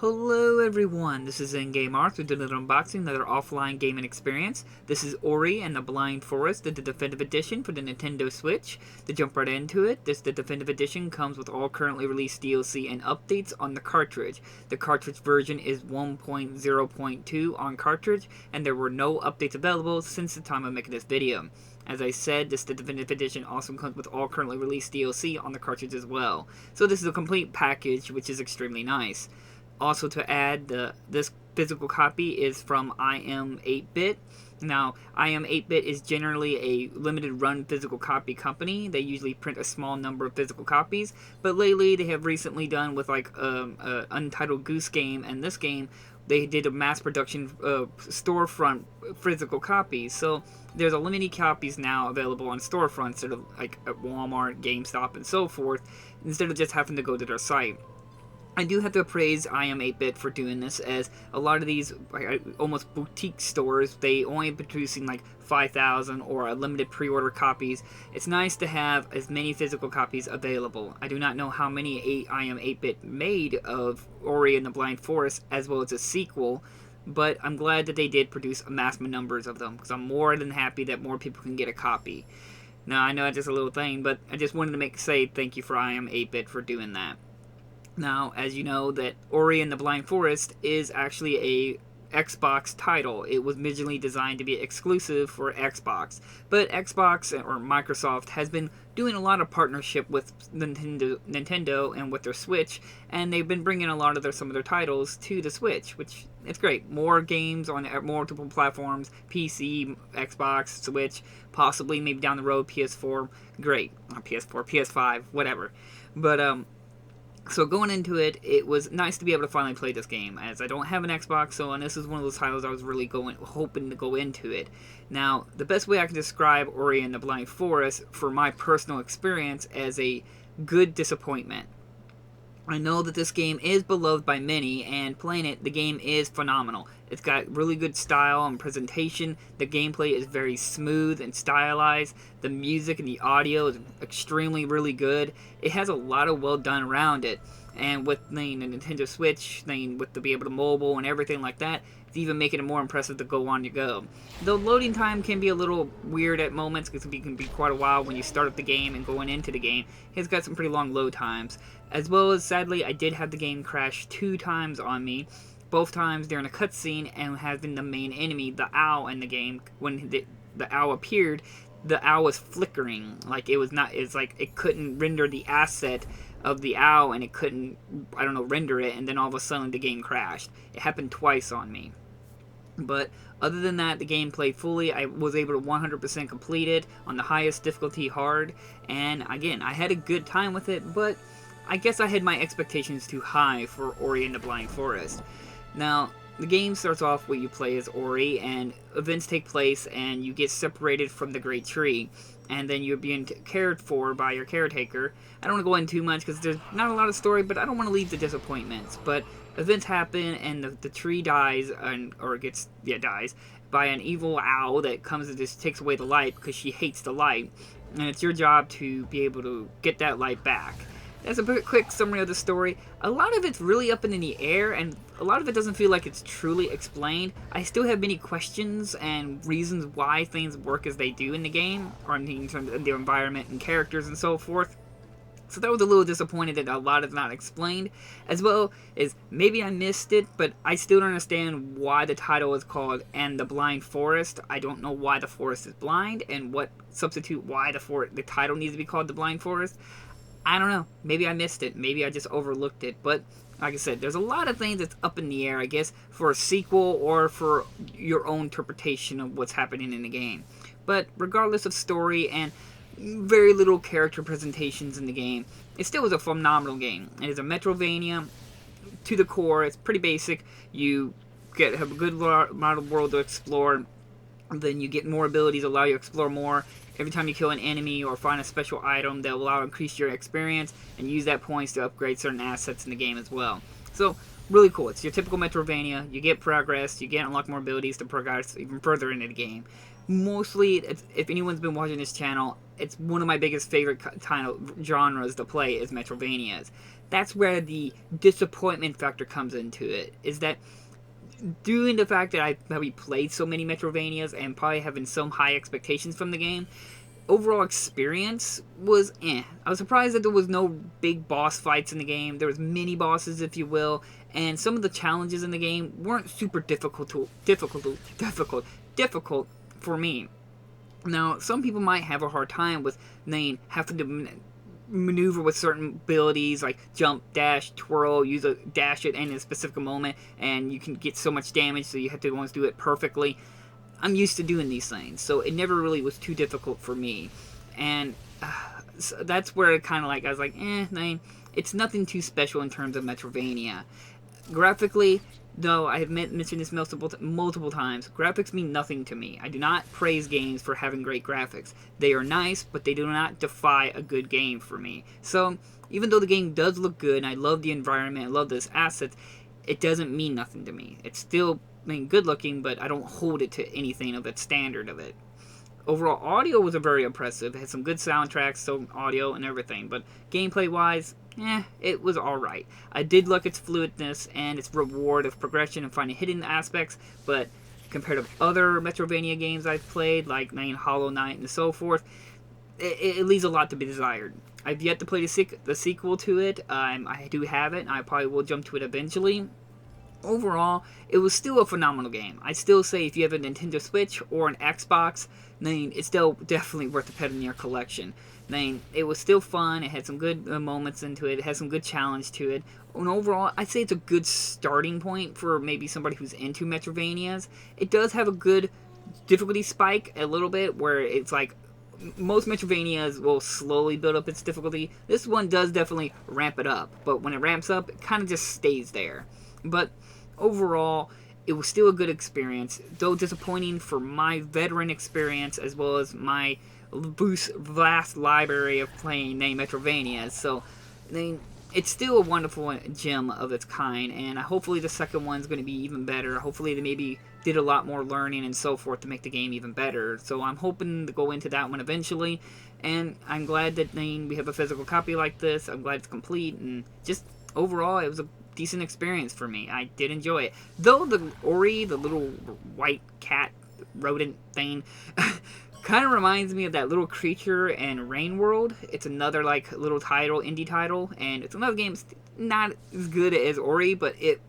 Hello everyone, this is In-Game Arts with another unboxing, another offline gaming experience. This is Ori and the Blind Forest, the definitive edition for the Nintendo Switch. To jump right into it, the definitive edition comes with all currently released DLC and updates on the cartridge. The cartridge version is 1.0.2 on cartridge, and there were no updates available since the time of making this video. As I said, this definitive edition also comes with all currently released DLC on the cartridge as well. So this is a complete package, which is extremely nice. Also to add, this physical copy is from I Am 8-Bit. Now, I Am 8-Bit is generally a limited run physical copy company. They usually print a small number of physical copies, but lately they have recently done with like Untitled Goose Game and this game, they did a mass production storefront physical copies. So there's a limited copies now available on storefronts, sort of like at Walmart, GameStop, and so forth, instead of just having to go to their site. I do have to praise I Am 8-Bit for doing this, as a lot of these almost boutique stores, they only producing like 5,000 or a limited pre-order copies. It's nice to have as many physical copies available. I do not know how many I Am 8-Bit made of Ori and the Blind Forest, as well as a sequel, but I'm glad that they did produce mass numbers of them, because I'm more than happy that more people can get a copy. Now, I know it's just a little thing, but I just wanted to say thank you for I Am 8-Bit for doing that. Now, as you know, that Ori and the Blind Forest is actually a Xbox title. It was originally designed to be exclusive for Xbox, but Xbox or Microsoft has been doing a lot of partnership with Nintendo and with their Switch, and they've been bringing a lot of some of their titles to the Switch, which it's great. More games on multiple platforms, PC, Xbox, Switch, possibly maybe down the road PS4. Great, not PS4, PS5, whatever. But so going into it, it was nice to be able to finally play this game, as I don't have an Xbox, and this is one of those titles I was really hoping to go into it. Now, the best way I can describe Ori and the Blind Forest, for my personal experience, as a good disappointment. I know that this game is beloved by many, and playing it, the game is phenomenal. It's got really good style and presentation. The gameplay is very smooth and stylized. The music and the audio is extremely really good. It has a lot of well done around it. And with the Nintendo Switch, with to be able to mobile and everything like that, it's even making it more impressive to go on your go. The loading time can be a little weird at moments, because it can be quite a while when you start up the game and going into the game. It's got some pretty long load times. As well as, sadly, I did have the game crash 2 times on me. Both times during a cutscene, and having the main enemy, the owl in the game, when the owl appeared, the owl was flickering. Like it's like it couldn't render the asset of the owl, and it couldn't, render it, and then all of a sudden the game crashed. It happened twice on me. But other than that, the game played fully. I was able to 100% complete it on the highest difficulty, hard, and again, I had a good time with it, but I guess I had my expectations too high for Ori and the Blind Forest. Now, the game starts off where you play as Ori, and events take place, and you get separated from the Great Tree, and then you're being cared for by your caretaker. I don't want to go into too much, because there's not a lot of story, but I don't want to leave the disappointments. But events happen, and the tree dies, dies, by an evil owl that comes and just takes away the light, because she hates the light, and it's your job to be able to get that light back. That's a quick summary of the story. A lot of it's really up in the air, and a lot of it doesn't feel like it's truly explained. I still have many questions and reasons why things work as they do in the game, or in terms of the environment and characters and so forth. So that was a little disappointed that a lot is not explained, as well as maybe I missed it, but I still don't understand why the title is called And the Blind Forest. I don't know why the forest is blind, and what substitute why the title needs to be called The Blind Forest. I don't know. Maybe I missed it. Maybe I just overlooked it. But, like I said, there's a lot of things that's up in the air, I guess, for a sequel or for your own interpretation of what's happening in the game. But, regardless of story and very little character presentations in the game, it still is a phenomenal game. It is a Metroidvania to the core. It's pretty basic. You have a good amount of world to explore. Then you get more abilities that allow you to explore more. Every time you kill an enemy or find a special item, they'll allow you to increase your experience and use that points to upgrade certain assets in the game as well. So, really cool. It's your typical Metroidvania. You get progress, you get unlock more abilities to progress even further into the game. mostly, if anyone's been watching this channel, it's one of my biggest favorite kind of genres to play is Metroidvanias. That's where the disappointment factor comes into it, is that due to the fact that I probably played so many Metroidvanias and probably having some high expectations from the game, overall experience was eh. I was surprised that there was no big boss fights in the game. There was mini bosses, if you will, and some of the challenges in the game weren't super difficult for me. Now, some people might have a hard time with having to maneuver with certain abilities like jump, dash, twirl, use a dash it in a specific moment, and you can get so much damage, so you have to always do it perfectly. I'm used to doing these things, so it never really was too difficult for me. And so that's where it kind of like, I was like, it's nothing too special in terms of Metroidvania. Graphically, though, I have mentioned this multiple times, graphics mean nothing to me. I do not praise games for having great graphics. They are nice, but they do not defy a good game for me. So, even though the game does look good, and I love the environment, I love those assets, it doesn't mean nothing to me. It's still good looking, but I don't hold it to anything of its standard of it. Overall, audio was very impressive. It had some good soundtracks, so audio and everything, but gameplay-wise, it was alright. I did like its fluidness and its reward of progression and finding hidden aspects, but compared to other Metroidvania games I've played, like Hollow Knight and so forth, it leaves a lot to be desired. I've yet to play the sequel to it. I do have it, and I probably will jump to it eventually. Overall, it was still a phenomenal game. I'd still say if you have a Nintendo Switch or an Xbox, then it's still definitely worth the pet in your collection. Then it was still fun. It had some good moments into it. It had some good challenge to it. And overall, I'd say it's a good starting point for maybe somebody who's into Metroidvanias. It does have a good difficulty spike a little bit, where it's like most Metroidvanias will slowly build up its difficulty. This one does definitely ramp it up, but when it ramps up, it kind of just stays there. But overall, it was still a good experience, though disappointing for my veteran experience as well as my vast library of playing Metroidvanias. So, it's still a wonderful gem of its kind, and hopefully the second one's going to be even better. Hopefully they maybe did a lot more learning and so forth to make the game even better. So I'm hoping to go into that one eventually, and I'm glad that we have a physical copy like this. I'm glad it's complete, and just overall, it was a decent experience for me. I did enjoy it. Though the Ori, the little white cat rodent thing, kind of reminds me of that little creature in Rain World. It's another like little indie title, and it's another game that's not as good as Ori, but it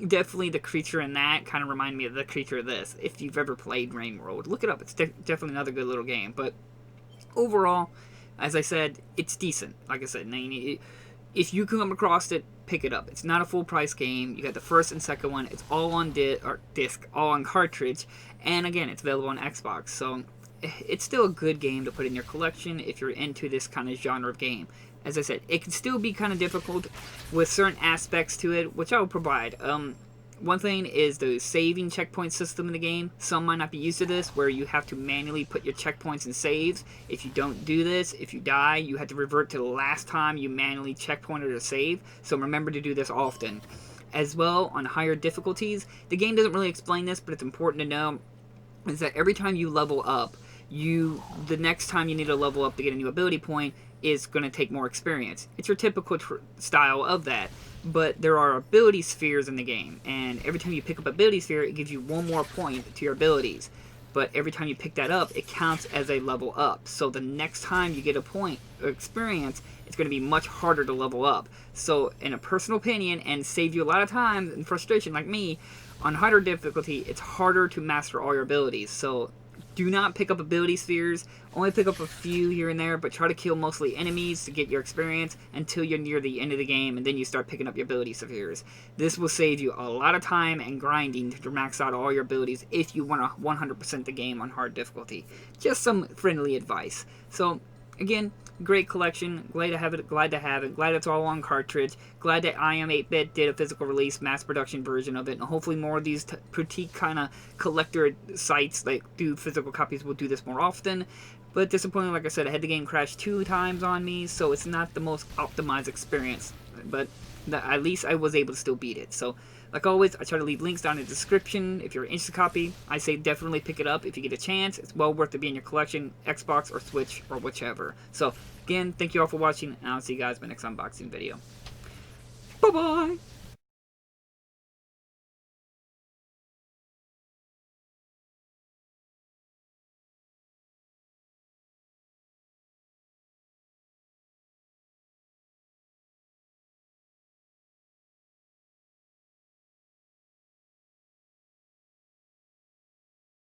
definitely, the creature in that kind of reminded me of the creature of this. If you've ever played Rain World, look it up. It's definitely another good little game. But overall, as I said, it's decent. Like I said, if you come across it, pick it up. It's not a full price game. You got the first and second one. It's all on disc, all on cartridge, and again, it's available on Xbox. So it's still a good game to put in your collection if you're into this kind of genre of game. As I said, it can still be kind of difficult with certain aspects to it, which I will provide. One thing is the saving checkpoint system in the game. Some might not be used to this, where you have to manually put your checkpoints and saves. If you don't do this, if you die, you have to revert to the last time you manually checkpointed or saved. So remember to do this often. As well, on higher difficulties, the game doesn't really explain this, but it's important to know, is that every time you level up, the next time you need to level up to get a new ability point is going to take more experience. It's your typical style of that. But there are ability spheres in the game, and every time you pick up an ability sphere, it gives you one more point to your abilities. But every time you pick that up, it counts as a level up. So the next time you get a point of experience, it's going to be much harder to level up. So in a personal opinion, and save you a lot of time and frustration like me, on harder difficulty, it's harder to master all your abilities. So do not pick up ability spheres. Only pick up a few here and there, but try to kill mostly enemies to get your experience until you're near the end of the game, and then you start picking up your ability spheres. This will save you a lot of time and grinding to max out all your abilities if you want to 100% the game on hard difficulty. Just some friendly advice. So, again, great collection. Glad to have it. Glad it's all on cartridge. Glad that I Am 8-Bit did a physical release, mass production version of it, and hopefully more of these boutique kind of collector sites that do physical copies will do this more often. But disappointing, like I said, I had the game crash 2 times on me, so it's not the most optimized experience. but at least I was able to still beat it. So, like always, I try to leave links down in the description. If you're interested in a copy, I say definitely pick it up if you get a chance. It's well worth to be in your collection, Xbox or Switch or whichever. So, again, thank you all for watching, and I'll see you guys in my next unboxing video. Bye-bye!